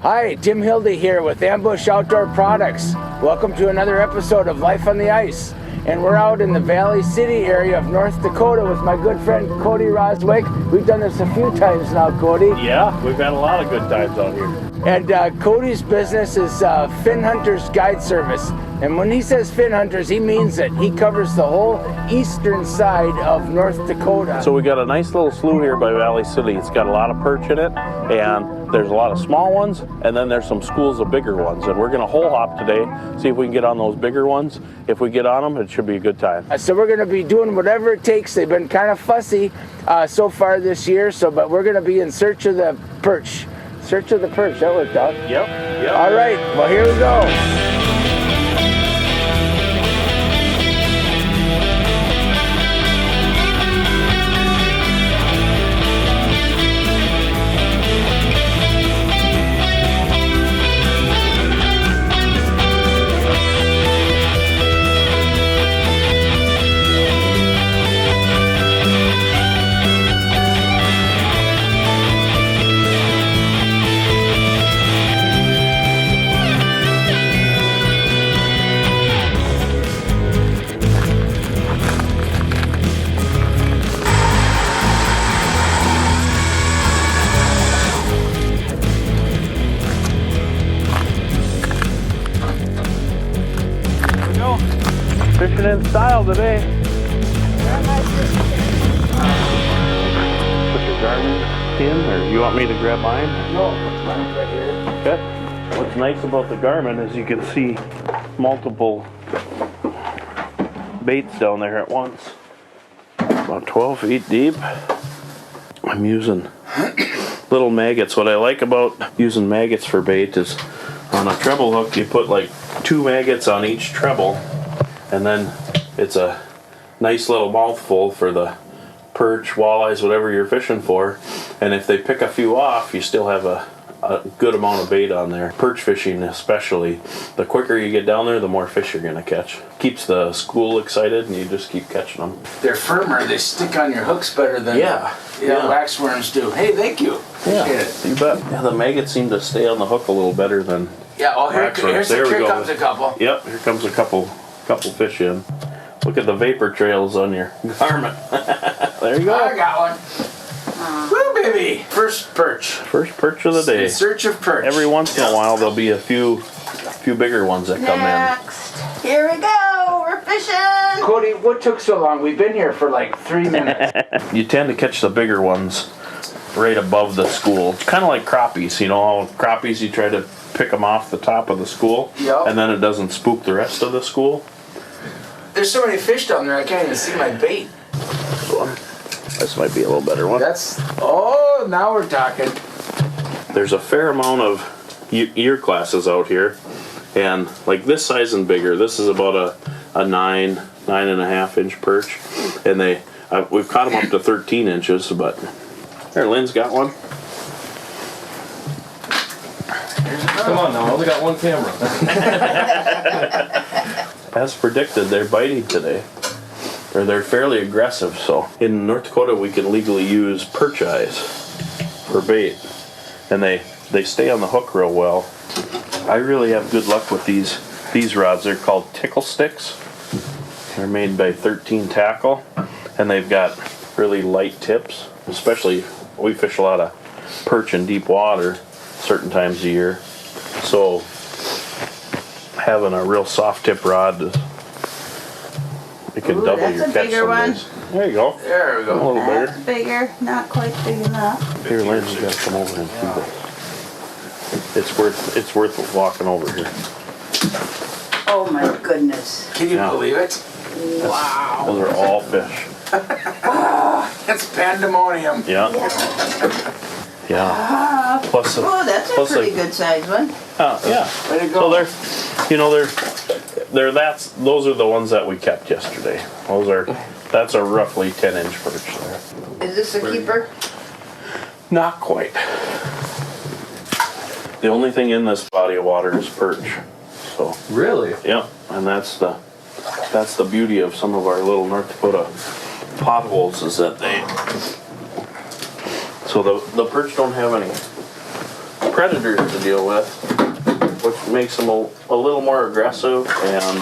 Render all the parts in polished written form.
Hi, Tim Hildy here with Ambush Outdoor Products. Welcome to another episode of Life on the Ice. And we're out in the Valley City area of North Dakota with my good friend Cody Roswick. We've done this a few times now, Cody. Yeah, we've had a lot of good times out here. And Cody's business is Fin Hunters Guide Service. And when he says Fin Hunters, he means it. He covers the whole eastern side of North Dakota. So we got a nice little slough here by Valley City. It's got a lot of perch in it, and there's a lot of small ones, and then there's some schools of bigger ones. And we're gonna hole hop today, see if we can get on those bigger ones. If we get on them, it should be a good time. So we're gonna be doing whatever it takes. They've been kind of fussy so far this year, but we're gonna be in search of the perch. Search of the perch, that worked out. Yep. All right, well, here we go. Fishing in style today. Put your Garmin in, or you want me to grab mine? No, mine's right here. Okay. What's nice about the Garmin is you can see multiple baits down there at once. About 12 feet deep. I'm using little maggots. What I like about using maggots for bait is on a treble hook you put like 2 maggots on each treble, and then it's a nice little mouthful for the perch, walleyes, whatever you're fishing for. And if they pick a few off, you still have a good amount of bait on there. Perch fishing especially, the quicker you get down there, the more fish you're gonna catch. Keeps the school excited and you just keep catching them. They're firmer, they stick on your hooks better than Yeah. wax worms do. Hey, thank you. Yeah, Appreciate it. you bet. Yeah, the maggots seem to stay on the hook a little better than Yeah, oh, here go. comes a couple. Yep, here comes a couple fish in. Look at the vapor trails on your Garmin. There you go. I got one. Woo, baby! First perch. First perch of the day. In search of perch. Every once in a while there'll be a few bigger ones that come in. Next. Here we go. We're fishing. Cody, what took so long? We've been here for like 3 minutes. You tend to catch the bigger ones right above the school. It's kind of like crappies. You know, crappies, you try to pick them off the top of the school, Yep. and then it doesn't spook the rest of the school. There's so many fish down there, I can't even see my bait. This might be a little better one. Oh, now we're talking. There's a fair amount of year classes out here, and like this size and bigger. This is about a 9.5 inch perch, and we've caught them up to 13 inches. But there, Lynn's got one. Come on now, I only got one camera. As predicted, they're biting today. Or they're fairly aggressive, so. In North Dakota, we can legally use perch eyes for bait. And they stay on the hook real well. I really have good luck with these rods. They're called tickle sticks. They're made by 13 Tackle. And they've got really light tips. Especially, we fish a lot of perch in deep water certain times of year. So having a real soft tip rod, it can double that's your a catch bigger some one. days. There you go. There we A go. little bigger. That's bigger. Not quite big enough. Here, Lynn's got to come over and see this. It's worth walking over here. Oh my goodness. Can you Yeah. believe it? Wow. Those are all fish. It's pandemonium. Yeah. Yeah. Plus, Oh, that's a plus pretty like- good sized one. yeah. Way to So go. those are the ones that we kept yesterday. That's a roughly 10-inch perch there. Is this a keeper? Not quite. The only thing in this body of water is perch. So Really? yeah, and that's the beauty of some of our little North Dakota potholes is that so the perch don't have any predators to deal with, which makes them a little more aggressive and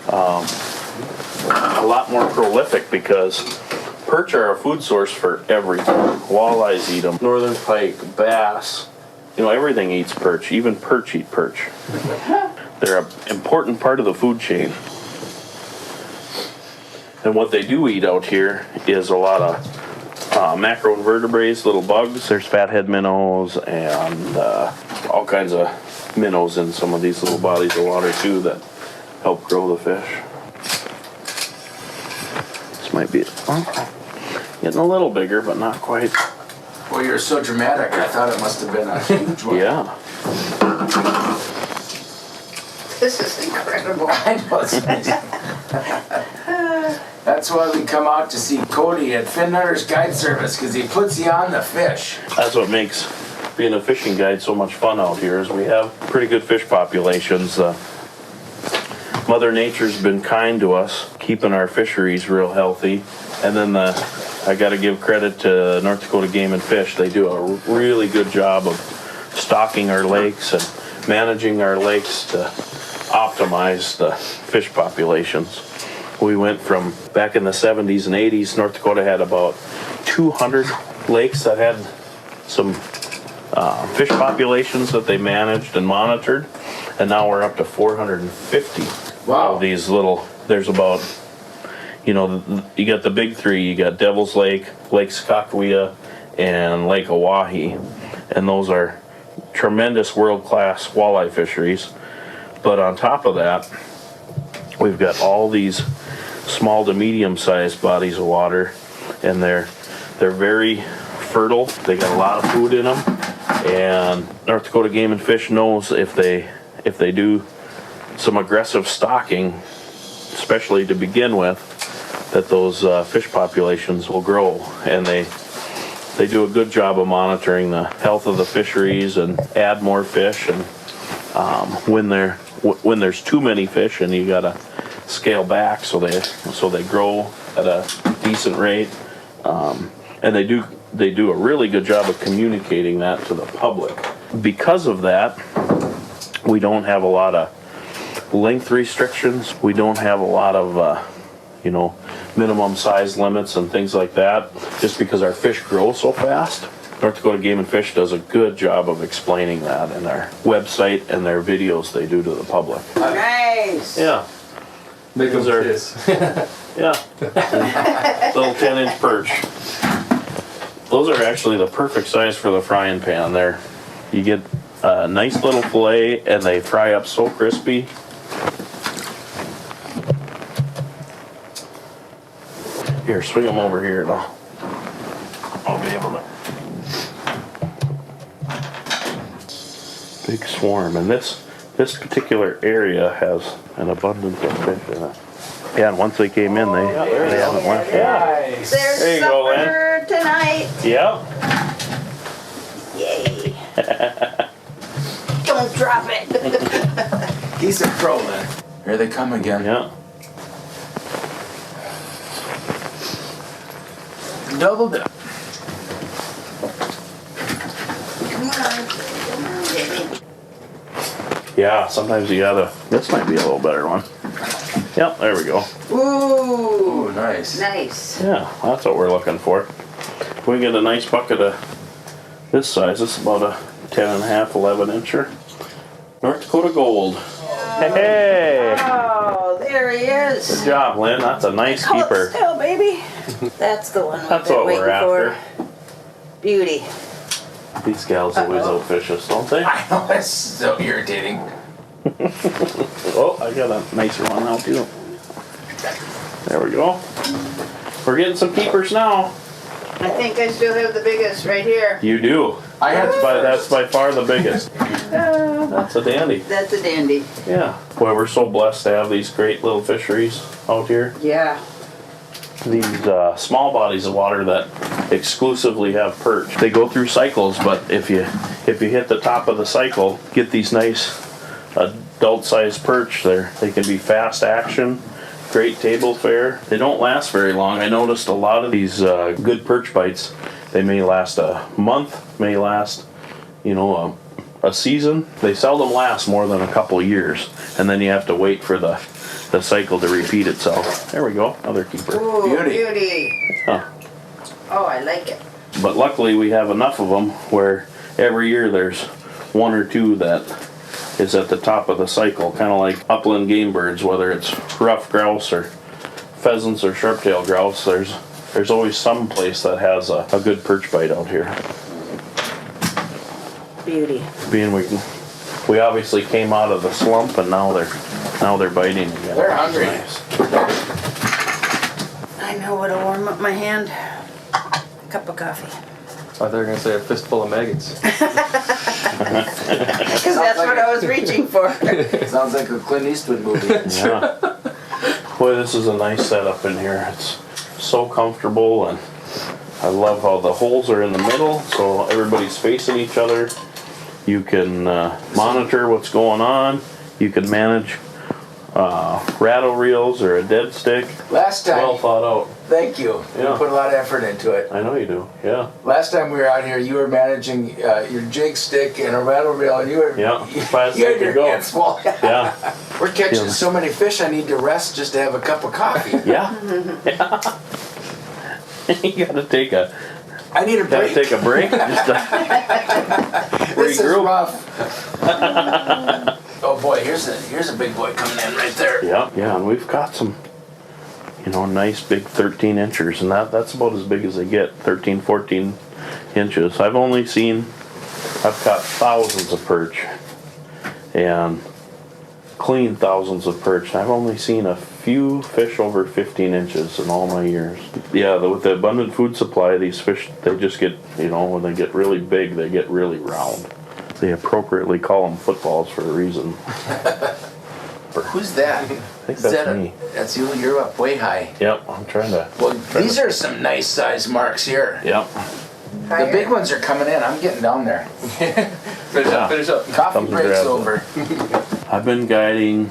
a lot more prolific, because perch are a food source for everything. Walleyes eat them, northern pike, bass, everything eats perch. Even perch eat perch. They're an important part of the food chain. And what they do eat out here is a lot of macroinvertebrates, little bugs. There's fathead minnows and all kinds of minnows in some of these little bodies of water too that help grow the fish. This might be getting a little bigger, but not quite. Well, you're so dramatic. I thought it must have been a huge one. Yeah. This is incredible. I know. That's why we come out to see Cody at Fin Hunters Guide Service, because he puts you on the fish. That's what makes being a fishing guide so much fun out here, is we have pretty good fish populations. Mother Nature's been kind to us, keeping our fisheries real healthy. And then I got to give credit to North Dakota Game and Fish. They do a really good job of stocking our lakes and managing our lakes to optimize the fish populations. We went from, back in the 70s and 80s, North Dakota had about 200 lakes that had some fish populations that they managed and monitored, and now we're up to 450. Wow. Of these little, there's about, you got the big three. You got Devil's Lake, Lake Sakakawea, and Lake Oahe, and those are tremendous world-class walleye fisheries. But on top of that, we've got all these small to medium-sized bodies of water, and they're very fertile. They got a lot of food in them, and North Dakota Game and Fish knows if they do some aggressive stocking, especially to begin with, that those fish populations will grow. And they do a good job of monitoring the health of the fisheries and add more fish. And when there's too many fish, and you gotta scale back so they grow at a decent rate. And they do a really good job of communicating that to the public. Because of that, we don't have a lot of length restrictions. We don't have a lot of minimum size limits and things like that, just because our fish grow so fast. North Dakota Game and Fish does a good job of explaining that in their website and their videos they do to the public. Nice. Yeah. Make them Those are- kiss. Yeah. Little 10-inch perch. Those are actually the perfect size for the frying pan there. You get a nice little fillet, and they fry up so crispy. Here, swing them over here, and I'll be able to. Big swarm, and this particular area has an abundance of fish in it. Yeah, and once they came in, they haven't left yet. Nice. There's There you go, Lynn. supper tonight. Yep. Yay. Don't drop it. He's a pro, then. Here they come again. Yeah. Double dip. Come on, baby. Yeah, sometimes you gotta. This might be a little better one. Yep, there we go. Ooh, Ooh, nice. nice. Yeah, that's what we're looking for. If we get a nice bucket of this size, it's about a 10.5, 11 incher. North Dakota Gold. Hey! Oh, there he is. Good job, Lynn. That's a nice Hold it keeper. still, baby. That's the one we've That's been what waiting we're after. for. Beauty. These gals always outfish us, don't they? I know, it's so irritating. Oh, I got a nicer one now too. There we go. We're getting some keepers now. I think I still have the biggest right here. You do. I had That's by far the biggest. That's a dandy. That's a dandy. Yeah. Boy, we're so blessed to have these great little fisheries out here. Yeah. These small bodies of water that exclusively have perch. They go through cycles, but if you hit the top of the cycle, get these nice adult-sized perch. They can be fast action, great table fare. They don't last very long. I noticed a lot of these good perch bites They may last a month, may last, a season. They seldom last more than a couple years, and then you have to wait for the cycle to repeat itself. There we go, another keeper. Ooh, beauty. Huh. Oh, I like it. But luckily we have enough of them where every year there's one or two that is at the top of the cycle, kind of like upland game birds, whether it's rough grouse or pheasants or sharp-tailed grouse. There's always some place that has a good perch bite out here. Beauty. Being we obviously came out of the slump, and now they're biting again. They're hungry. Nice. I know what'll warm up my hand. A cup of coffee. I thought they were gonna say a fistful of maggots. Because that's what I was reaching for. Sounds like a Clint Eastwood movie. Yeah. Boy, this is a nice setup in here. It's so comfortable, and I love how the holes are in the middle, so everybody's facing each other. You can monitor what's going on. You can manage rattle reels or a dead stick. Last time, Well thought out. thank you. Yeah. You put a lot of effort into it. I know you do. Yeah. Last time we were out here, you were managing your jig stick and a rattle reel, and you were Yeah. you Fast had as you your go. hands full. Yeah. We're catching Yeah. so many fish. I need to rest just to have a cup of coffee. Yeah. You gotta take a break. Just to This is regroup. rough. Oh boy, here's a big boy coming in right there. Yeah, and we've got some, nice big 13 inchers, and that's about as big as they get, 13, 14 inches. I've caught thousands of perch, and clean thousands of perch. I've only seen a few fish over 15 inches in all my years. Yeah, with the abundant food supply, these fish, they just get, when they get really big, they get really round. They appropriately call them footballs for a reason. Who's that? I think that's me. That's you. You're up way high. Yep, I'm trying to. Well, these are some nice size marks here. Yep. The big ones are coming in. I'm getting down there. Finish up. Coffee Comes and break's grabs over. I've been guiding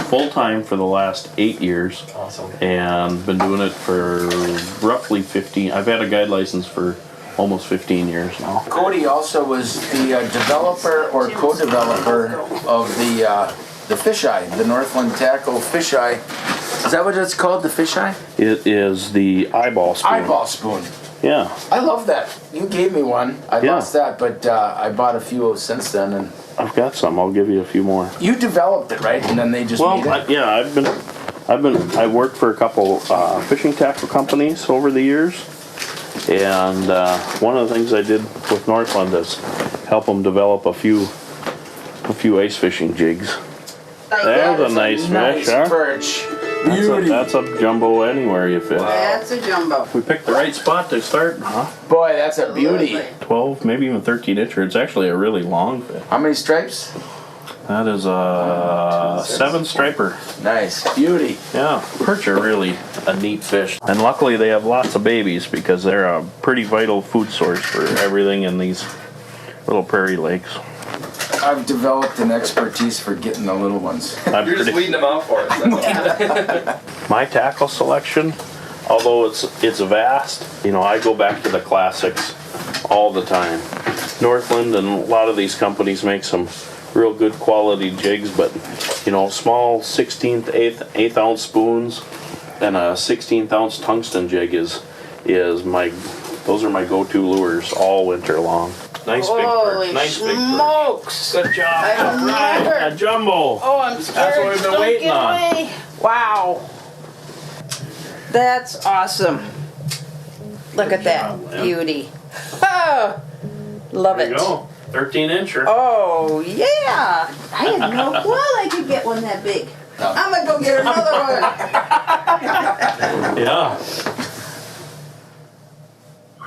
full time for the last 8 years. Awesome. And been doing it for roughly 15. I've had a guide license for almost 15 years now. Cody also was the developer or co-developer of the fisheye, the Northland Tackle fisheye. Is that what it's called, the fisheye? It is the eyeball spoon. Eyeball spoon. Yeah. I love that. You gave me one. I lost that, but I bought a few since then. And I've got some. I'll give you a few more. you developed it, right? And then they just made it. I worked for a couple fishing tackle companies over the years, and one of the things I did with Northland is help them develop a few ice fishing jigs. There's a nice fish, huh? Perch. That's a jumbo anywhere you fish. That's a jumbo. We picked the right spot to start, huh? Boy, that's a beauty. 12, maybe even 13 incher. It's actually a really long fish. How many stripes? That is a 7 striper. Nice. Beauty. Yeah, perch are really a neat fish. And luckily they have lots of babies because they're a pretty vital food source for everything in these little prairie lakes. I've developed an expertise for getting the little ones. You're just weeding them out for us. My tackle selection, although it's vast, I go back to the classics all the time. Northland and a lot of these companies make some real good quality jigs, but small 16th, 8th ounce spoons and a 16th ounce tungsten jig those are my go-to lures all winter long. Nice big Holy perch. Nice big perch. smokes! Good job. I've Right, never- a jumbo. Oh, I'm scared. That's what we've been Don't waiting get on. away. Wow. That's awesome. Look at that job, man. beauty. Oh, love There you it. go. 13 incher. Oh, yeah. I had no clue I could get one that big. I'm going to go get another one. Yeah.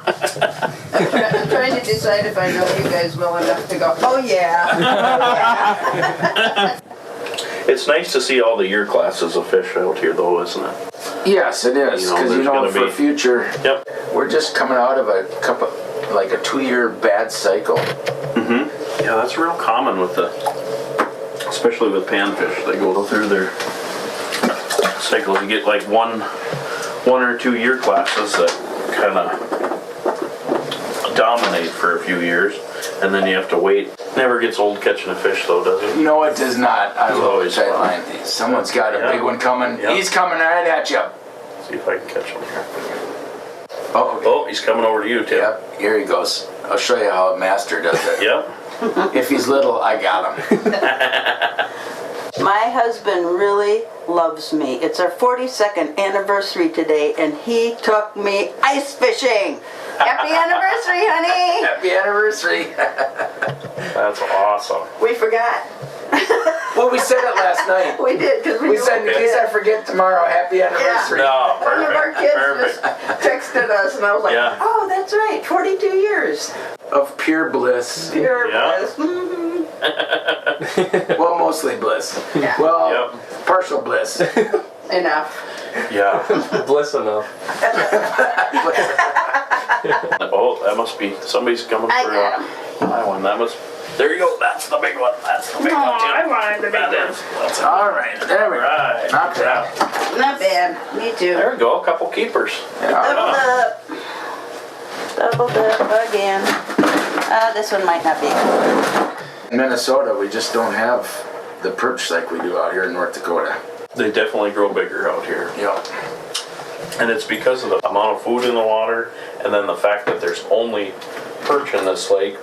I'm trying to decide if I know you guys well enough to go, oh, yeah. It's nice to see all the year classes of fish out here, though, isn't it? Yes, it is. Because there's gonna for be- future, Yep. we're just coming out of a 2-year bad cycle. Yeah, that's real common especially with panfish. They go through their cycles. You get like one or 2 year classes that kind of dominate for a few years, and then you have to wait. Never gets old catching a fish, though, does it? No, it does not. I It's love always tight fun. line. Someone's got a Yeah. big one coming. Yeah. He's coming right at you. See if I can catch him here. Oh, okay. Oh, he's coming over to you, Tim. Yep, here he goes. I'll show you how a master does it. Yep. If he's little, I got him. My husband really loves me. It's our 42nd anniversary today, and he took me ice fishing. Happy anniversary, honey! Happy anniversary. That's awesome. We forgot. Well, we said it last night. We did, because We said, in case I forget tomorrow, happy anniversary. No, One of our perfect. kids Perfect. just texted us, and I was like, Yeah. oh, that's right, 42 years. Of pure bliss. Pure Yeah. bliss. Mhm. Well, mostly bliss. Yeah. Well, Yep. partial bliss. Enough. Yeah. Bliss enough. Oh, that must be, somebody's coming I for got my one. That must, there you go. That's the big one. That's the big one, Tim. I wanted the big That one. is. That's All right, there we go. right. Knocked it out. Not bad. Me too. There we go. A couple keepers. Doubled up. Doubled up again. This one might not be. In Minnesota, we just don't have the perch like we do out here in North Dakota. They definitely grow bigger out here. Yep. And it's because of the amount of food in the water, and then the fact that there's only perch in this lake.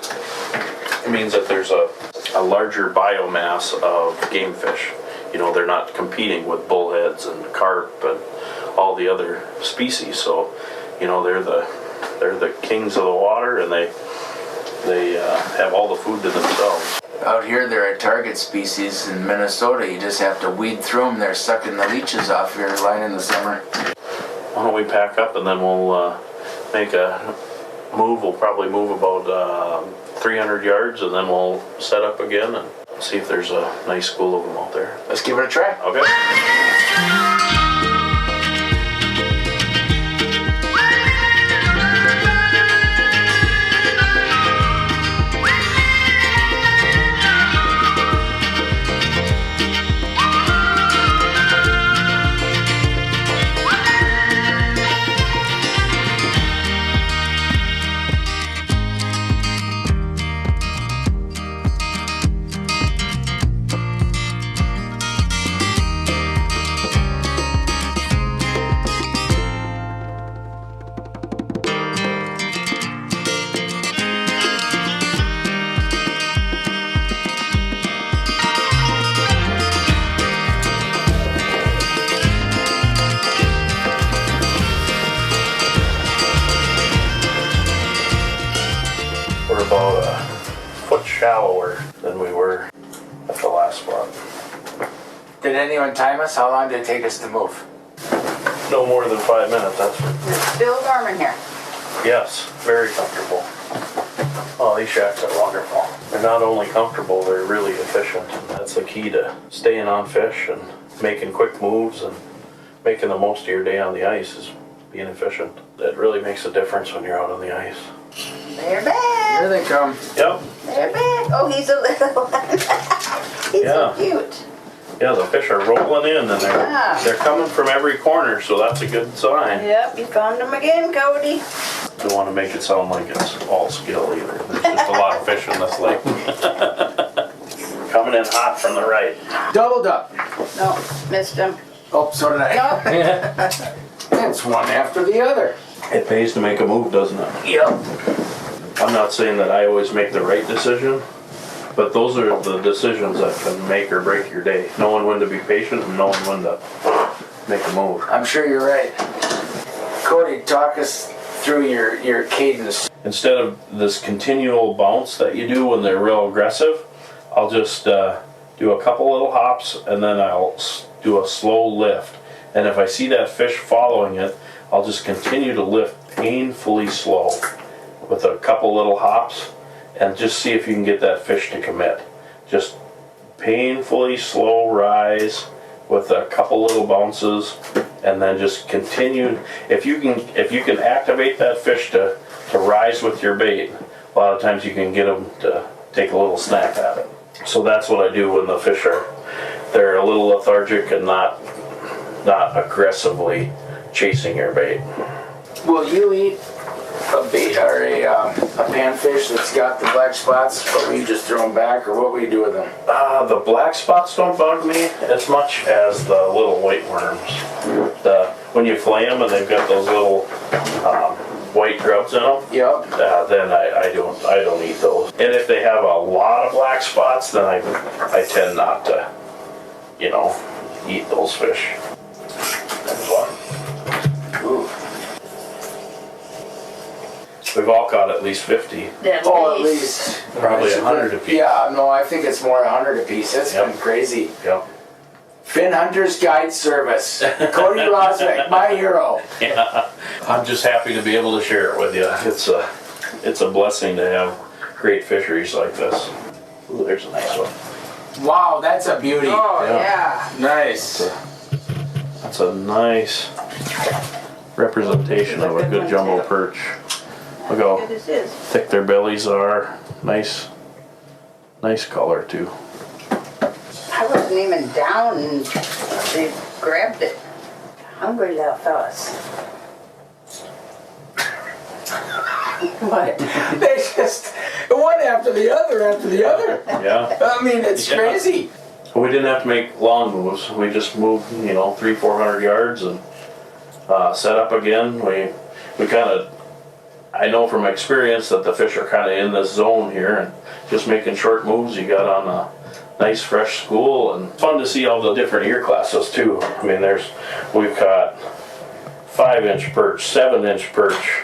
It means that there's a larger biomass of game fish. You know, they're not competing with bullheads and carp and all the other species. So, you know, they're the kings of the water, and they have all the food to themselves. Out here, they're a target species. In Minnesota, you just have to weed through them. They're sucking the leeches off your line in the summer. Why don't we pack up, and then we'll make a move. We'll probably move about 300 yards, and then we'll set up again and see if there's a nice school of them out there. Let's give it a try. Okay. We're about a foot shallower than we were at the last spot. Did anyone time us? How long did it take us to move? No more than 5 minutes, that's for It's still warm in here. yes, very comfortable. Oh, these shacks are wonderful. They're not only comfortable, they're really efficient. And that's the key to staying on fish and making quick moves and making the most of your day on the ice is being efficient. It really makes a difference when you're out on the ice. They're back. Here they come. Yep. They're back. Oh, he's a little one. He's Yeah. so cute. Yeah, the fish are rolling in, and Yeah. they're coming from every corner, so that's a good sign. Yep, you found him again, Cody. Don't want to make it sound like it's all skill either. There's just a lot of fish in this lake. Coming in hot from the right. Doubled up. No, missed him. Oh, so did I. No. It's one after the other. It pays to make a move, doesn't it? Yep. I'm not saying that I always make the right decision, but those are the decisions that can make or break your day. Knowing when to be patient and knowing when to make a move. I'm sure you're right. Cody, talk us through your cadence. Instead of this continual bounce that you do when they're real aggressive, I'll just do a couple little hops, and then I'll do a slow lift. And if I see that fish following it, I'll just continue to lift painfully slow with a couple little hops, and just see if you can get that fish to commit. Just painfully slow rise with a couple little bounces, and then just continue. If you can activate that fish to rise with your bait, a lot of times you can get them to take a little snap at it. So that's what I do when the fish they're a little lethargic and not aggressively chasing your bait. Will you eat a bait or a panfish that's got the black spots, but we just throw them back, or what we do with them? The black spots don't bug me as much as the little white worms. When you flay them and they've got those little white grubs in them, Yep. then I don't eat those. And if they have a lot of black spots, then I tend not to, eat those fish. That's fun. Ooh. We've all caught at least 50, Oh, at least. probably 100 apiece. Yeah, no, I think it's more 100 apiece. That's Yep. been crazy. Yep. Fin Hunters Guide Service. Cody Roswick, my hero. Yeah. I'm just happy to be able to share it with you. It's a blessing to have great fisheries like this. Ooh, there's a nice one. Wow, that's a beauty. Oh, Yeah. yeah. Nice. That's a nice representation of a good jumbo perch. Look how This is. thick their bellies are. Nice color too. I wasn't even down and they grabbed it. Hungry little fellas. What? They just, one after the other. Yeah. I mean, it's Yeah. crazy. We didn't have to make long moves. We just moved, 300-400 yards and set up again. We kind of, I know from experience that the fish are kind of in this zone here, and just making short moves. You got on a nice fresh school, and fun to see all the different year classes too. I mean, we've got 5-inch perch, 7-inch perch,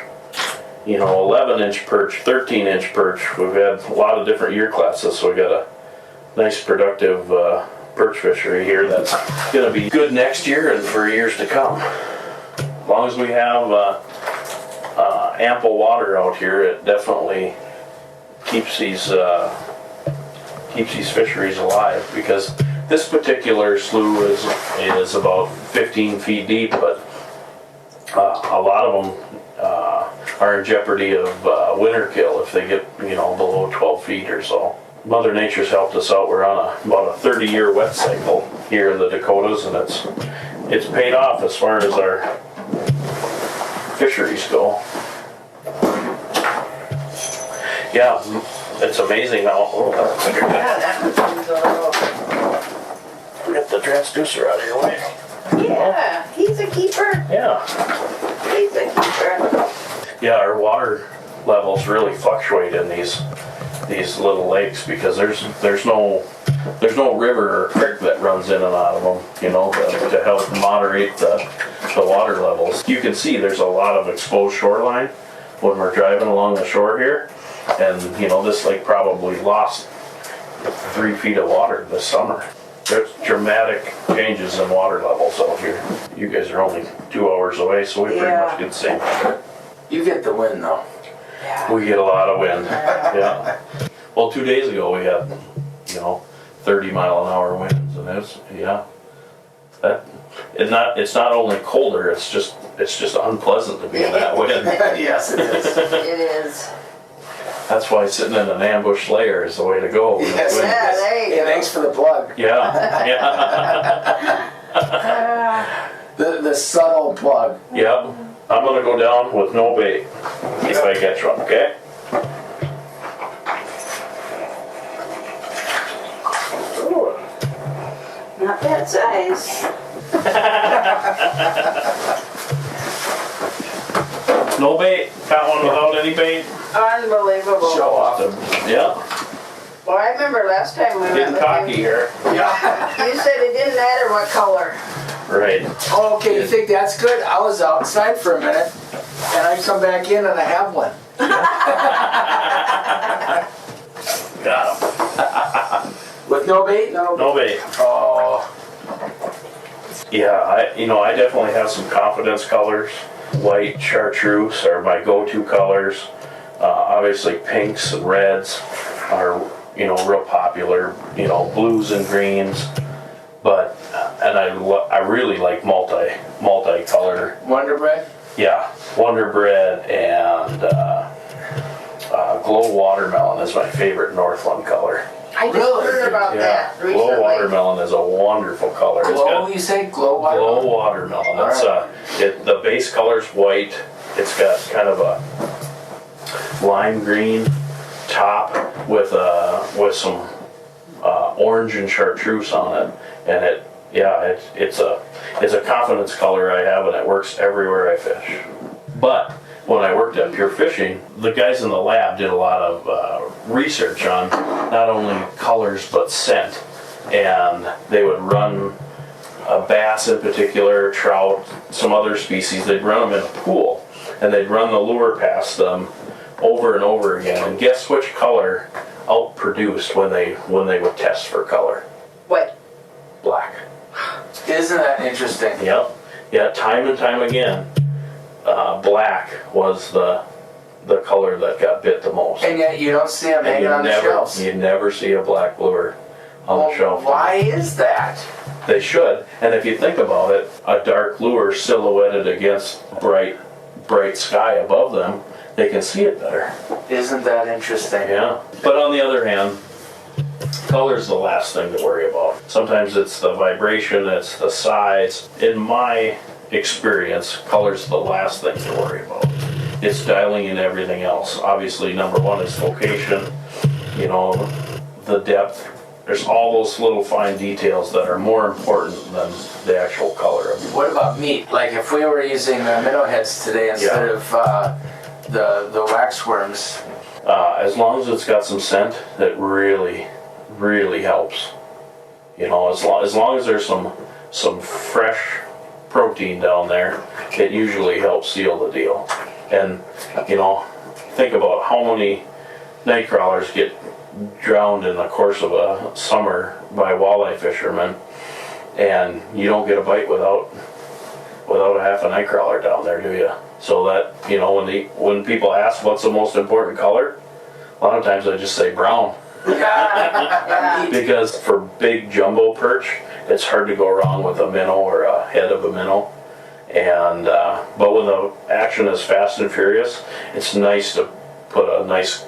11-inch perch, 13-inch perch. We've had a lot of different year classes, so we got a nice productive perch fishery here that's going to be good next year and for years to come. As long as we have ample water out here, it definitely keeps these fisheries alive, because this particular slough is about 15 feet deep, but a lot of them are in jeopardy of winter kill if they get below 12 feet or so. Mother Nature's helped us out. We're on about a 30-year wet cycle here in the Dakotas, and it's paid off as far as our fisheries go. Yeah, it's amazing how. Oh, that's bigger. Yeah, that one's a little. Get the transducer out of your way. Yeah, he's a keeper. Yeah. He's a keeper. Yeah, our water levels really fluctuate in these little lakes because there's no river or creek that runs in and out of them, to help moderate the water levels. You can see there's a lot of exposed shoreline when we're driving along the shore here, and this lake probably lost 3 feet of water this summer. There's dramatic changes in water levels out here. You guys are only 2 hours away, so we pretty much get the same weather. You get the win though. Yeah. We get a lot of wind. Yeah. Well, 2 days ago we had, 30-mile-an-hour winds, and it's not only colder, it's just unpleasant to be in that wind. Yes, it is. It is. That's why sitting in an ambush layer is the way to go. when it's Yes. windy. Yeah, there you Hey, go. thanks for the plug. Yeah. The subtle plug. Yep. I'm gonna go down with no bait if I catch one. Okay. Ooh. Not that size. No bait. Got one without any bait. Unbelievable. Show off. Yeah. Well, I remember last time we went Getting with cocky him, here. Yeah. you said it didn't matter what color. Right. Oh, okay, you think that's good? I was outside for a minute, and I come back in and I have one. Got him. With no bait? No. No bait. Oh. Yeah, I definitely have some confidence colors. White chartreuse are my go-to colors. Obviously pinks and reds are, real popular. Blues and greens. But, and I really like multi-color. Wonder Bread? Yeah, Wonder Bread and Glow Watermelon is my favorite Northland color. I just Really? heard about that recently. Glow Watermelon is a wonderful color. It's Glow, got you say? Glow Glow water? Watermelon. All It's right. the base color's white. It's got kind of a lime green top with some orange and chartreuse on it, and it's a confidence color I have, and it works everywhere I fish. But when I worked at Pure Fishing, the guys in the lab did a lot of research on not only colors but scent, and they would run bass in particular, trout, some other species. They'd run them in a pool, and they'd run the lure past them over and over again, and guess which color outproduced when they would test for color? What? Black. Isn't that interesting? Yep. Yeah, time and time again, black was the color that got bit the most. And yet you don't see them hanging on the shelves. You never see a black lure on the shelf. Why is that? They should. And if you think about it, a dark lure silhouetted against bright sky above them, they can see it better. Isn't that interesting? Yeah. But on the other hand, color's the last thing to worry about. Sometimes it's the vibration, it's the size. In my experience, color's the last thing to worry about. It's dialing in everything else. Obviously, number one is location, the depth. There's all those little fine details that are more important than the actual color of it. What about meat? Like if we were using minnow heads today instead of the waxworms. As long as it's got some scent, that really, really helps. As long as there's some fresh protein down there, it usually helps seal the deal. And think about how many night crawlers get drowned in the course of a summer by walleye fishermen, and you don't get a bite without a half a night crawler down there, do you? So that when people ask what's the most important color, a lot of times I just say brown. Because for big jumbo perch, it's hard to go wrong with a minnow or a head of a minnow. And but when the action is fast and furious, it's nice to put a nice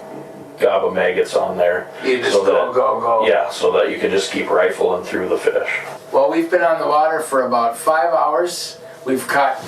gob of maggots on there. You just go. Yeah, so that you can just keep rifling through the fish. Well, we've been on the water for about 5 hours. We've caught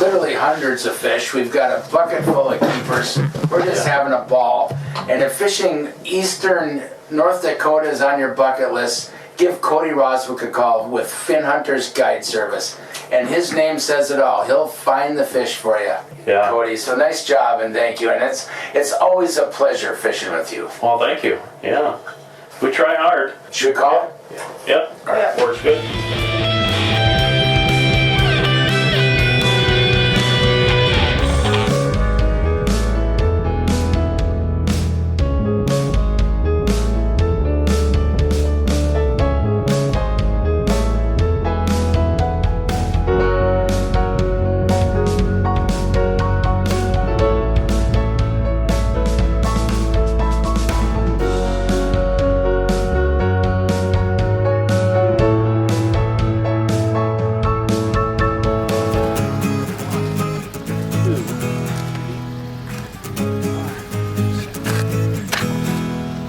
literally hundreds of fish. We've got a bucket full of keepers. We're just having a ball. And if fishing eastern North Dakota is on your bucket list, give Cody Roswick a call with Fin Hunters Guide Service. And his name says it all. He'll find the fish for you, Yeah. Cody. So nice job and thank you. And it's always a pleasure fishing with you. Well, thank you. Yeah. We try hard. Should we call? Yep. Yeah. Works good.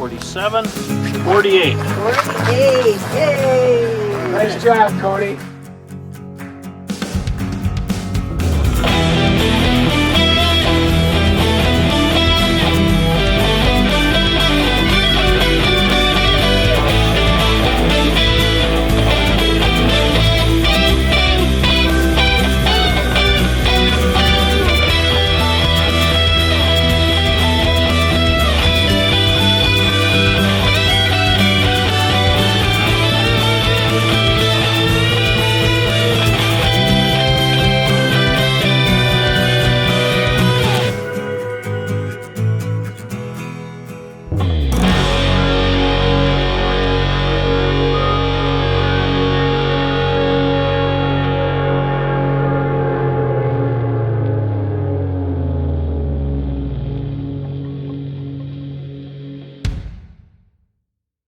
$47.48. 48, yay! Nice job, Cody.